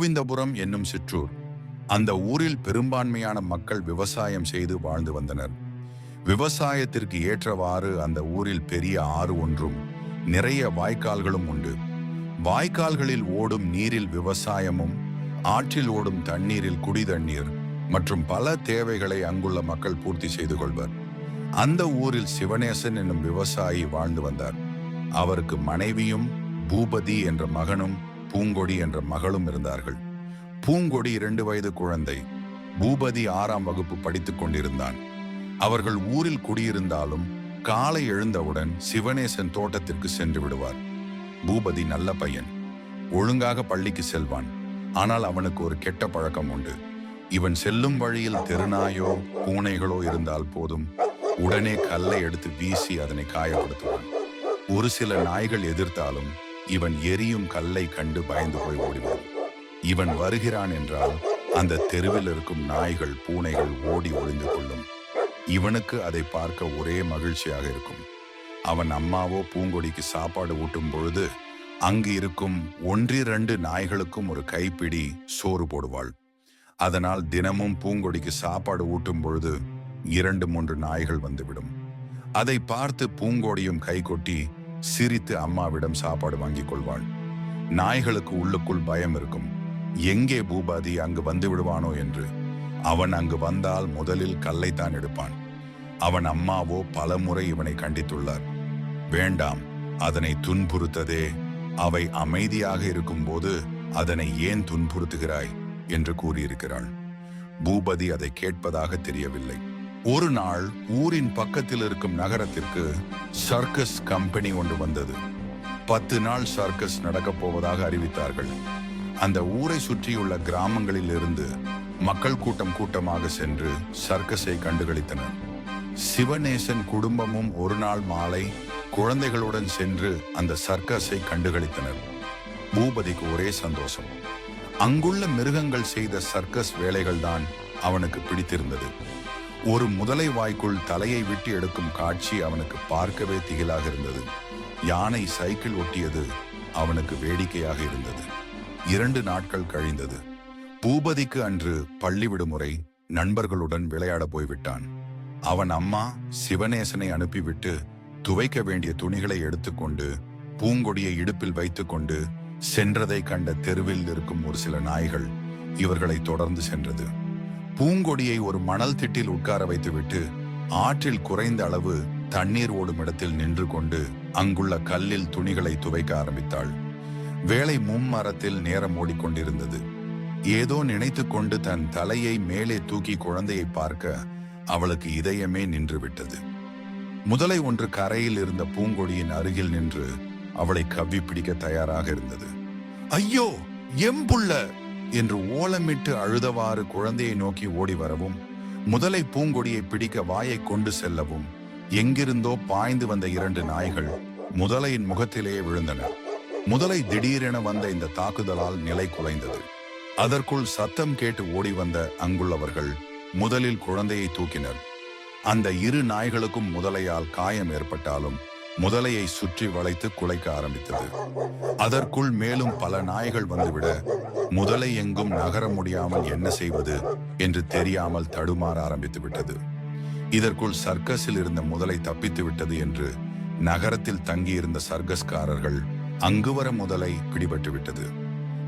கோவிந்தபுரம் என்னும் சிற்றூர். அந்த ஊரில் பெரும்பான்மையான மக்கள் விவசாயம் செய்து வாழ்ந்து வந்தனர். விவசாயத்திற்கு ஏற்றவாறு அந்த ஊரில் பெரிய ஆறு ஒன்றும் நிறைய வாய்க்கால்களும் உண்டு. வாய்க்கால்களில் ஓடும் நீரில் விவசாயமும், ஆற்றில் ஓடும் தண்ணீரில் குடிதண்ணீர் மற்றும் பல தேவைகளை அங்குள்ள மக்கள் பூர்த்தி செய்து கொள்வர். அந்த ஊரில் சிவநேசன் என்னும் விவசாயி வாழ்ந்து வந்தார். அவருக்கு மனைவியும் பூபதி என்ற மகனும் பூங்கொடி என்ற மகளும் இருந்தார்கள். பூங்கொடி 2 வயது குழந்தை. பூபதி 6ஆம் வகுப்பு படித்துக் கொண்டிருந்தான். அவர்கள் ஊரில் குடியிருந்தாலும் காலை எழுந்தவுடன் சிவநேசன் தோட்டத்திற்கு சென்று விடுவார். பூபதி நல்ல பையன், ஒழுங்காக பள்ளிக்கு செல்வான். ஆனால் அவனுக்கு ஒரு கெட்ட பழக்கம் உண்டு. இவன் செல்லும் வழியில் தெருநாயோ பூனைகளோ இருந்தால் போதும், உடனே கல்லை எடுத்து வீசி அதனை காயப்படுத்துவான். ஒரு சில நாய்கள் எதிர்த்தாலும் இவன் எரியும் கல்லை கண்டு பயந்து போய் ஓடிவான். இவன் வருகிறான் என்றால் அந்த தெருவில் இருக்கும் நாய்கள் பூனைகள் ஓடி ஒளிந்து கொள்ளும். இவனுக்கு அதை பார்க்க ஒரே மகிழ்ச்சியாக இருக்கும். அவன் அம்மாவோ பூங்கொடிக்கு சாப்பாடு ஊட்டும் பொழுது அங்கு இருக்கும் 1-2 நாய்களுக்கும் ஒரு கைப்பிடி சோறு போடுவாள். அதனால் தினமும் பூங்கொடிக்கு சாப்பாடு ஊட்டும் பொழுது 2-3 நாய்கள் வந்துவிடும். அதை பார்த்து பூங்கொடியும் கைகொட்டி சிரித்து அம்மாவிடம் சாப்பாடு வாங்கிக் கொள்வாள். நாய்களுக்கு உள்ளுக்குள் பயம் இருக்கும், எங்கே பூபதி அங்கு வந்து விடுவானோ என்று. அவன் அங்கு வந்தால் முதலில் கல்லைத்தான் எடுப்பான். அவன் அம்மாவோ பலமுறை இவனை கண்டித்துள்ளார். வேண்டாம், அதனை துன்புறுத்ததே, அவை அமைதியாக இருக்கும்போது அதனை ஏன் துன்புறுத்துகிறாய் என்று கூறியிருக்கிறாள். பூபதி அதை கேட்பதாக தெரியவில்லை. ஒரு நாள் ஊரின் பக்கத்தில் இருக்கும் நகரத்திற்கு சர்க்கஸ் கம்பெனி ஒன்று வந்தது. 10 நாள் சர்க்கஸ் நடக்கப் போவதாக அறிவித்தார்கள். அந்த ஊரை சுற்றியுள்ள கிராமங்களில் இருந்து மக்கள் கூட்டமாக சென்று சர்க்கஸை கண்டுகளித்தனர். சிவநேசன் குடும்பமும் ஒரு நாள் மாலை குழந்தைகளுடன் சென்று அந்த சர்க்கஸை கண்டுகளித்தனர். பூபதிக்கு ஒரே சந்தோஷம். அங்குள்ள மிருகங்கள் செய்த சர்க்கஸ் வேலைகள் தான் அவனுக்கு பிடித்திருந்தது. ஒரு முதலை வாய்க்குள் தலையை விட்டு எடுக்கும் காட்சி அவனுக்கு பார்க்கவே திகிலாக இருந்தது. யானை சைக்கிள் ஒட்டியது அவனுக்கு வேடிக்கையாக இருந்தது. 2 நாட்கள் கழிந்தது. பூபதிக்கு அன்று பள்ளி விடுமுறை. நண்பர்களுடன் விளையாட போய்விட்டான். அவன் அம்மா சிவநேசனை அனுப்பிவிட்டு துவைக்க வேண்டிய துணிகளை எடுத்துக்கொண்டு பூங்கொடியை இடுப்பில் வைத்துக்கொண்டு சென்றதை கண்ட தெருவில் இருக்கும் ஒரு சில நாய்கள் இவர்களை தொடர்ந்து சென்றது. பூங்கொடியை ஒரு மணல் திட்டில் உட்கார வைத்துவிட்டு ஆற்றில் குறைந்த அளவு தண்ணீர் ஓடும் இடத்தில் நின்று கொண்டு அங்குள்ள கல்லில் துணிகளை துவைக்க ஆரம்பித்தாள். வேலை மும்மரத்தில் நேரம் ஓடிக்கொண்டிருந்தது. ஏதோ நினைத்து கொண்டு தன் தலையை மேலே தூக்கி குழந்தையை பார்க்க அவளுக்கு இதயமே நின்றுவிட்டது. முதலை ஒன்று கரையில் இருந்த பூங்கொடியின் அருகில் நின்று அவளை கவ்வி பிடிக்க தயாராக இருந்தது. ஐயோ, எம்புள்ள என்று ஓலமிட்டு அழுதவாறு குழந்தையை நோக்கி ஓடி வரவும், முதலை பூங்கொடியை பிடிக்க வாயை கொண்டு செல்லவும் எங்கிருந்தோ பாய்ந்து வந்த 2 நாய்கள் முதலையின் முகத்திலேயே விழுந்தன. முதலை திடீரென வந்த இந்த தாக்குதலால் நிலை குலைந்தது. அதற்குள் சத்தம் கேட்டு ஓடி வந்த அங்குள்ளவர்கள் முதலில் குழந்தையை தூக்கினர். அந்த 2 நாய்களுக்கும் முதலையால் காயம் ஏற்பட்டாலும் முதலையை சுற்றி வளைத்து குலைக்க ஆரம்பித்தது. அதற்குள் மேலும் பல நாய்கள் வந்துவிட முதலை எங்கும் நகர முடியாமல் என்ன செய்வது என்று தெரியாமல் தடுமாற ஆரம்பித்து விட்டது. இதற்குள் சர்க்கஸில் இருந்த முதலை தப்பித்து விட்டது என்று நகரத்தில் தங்கியிருந்த சர்க்கஸ்காரர்கள் அங்கு வர முதலை பிடிபட்டு விட்டது.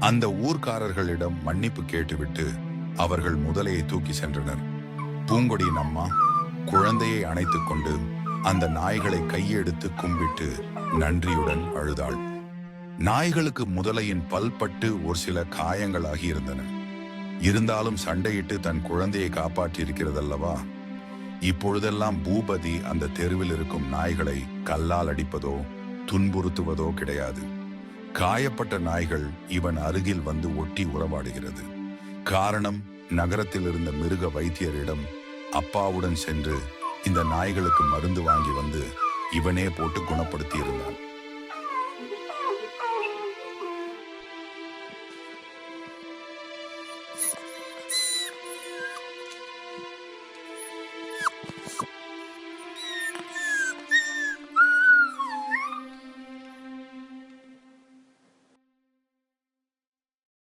அந்த ஊர்க்காரர்களிடம் மன்னிப்பு கேட்டுவிட்டு அவர்கள் முதலையை தூக்கி சென்றனர். பூங்கொடியின் அம்மா குழந்தையை அணைத்துக் கொண்டு அந்த நாய்களை கையெடுத்து கும்பிட்டு நன்றியுடன் அழுதாள். நாய்களுக்கு முதலையின் பல்பட்டு ஒரு சில காயங்கள் ஆகியிருந்தன. இருந்தாலும் சண்டையிட்டு தன் குழந்தையை காப்பாற்றியிருக்கிறதல்லவா. இப்பொழுதெல்லாம் பூபதி அந்த தெருவில் இருக்கும் நாய்களை கல்லால் அடிப்பதோ துன்புறுத்துவதோ கிடையாது. காயப்பட்ட நாய்கள் இவன் அருகில் வந்து ஒட்டி உறவாடுகிறது. காரணம், நகரத்தில் இருந்த மிருக வைத்தியரிடம் அப்பாவுடன் சென்று இந்த நாய்களுக்கு மருந்து வாங்கி வந்து இவனே போட்டு குணப்படுத்தி இருந்தான்.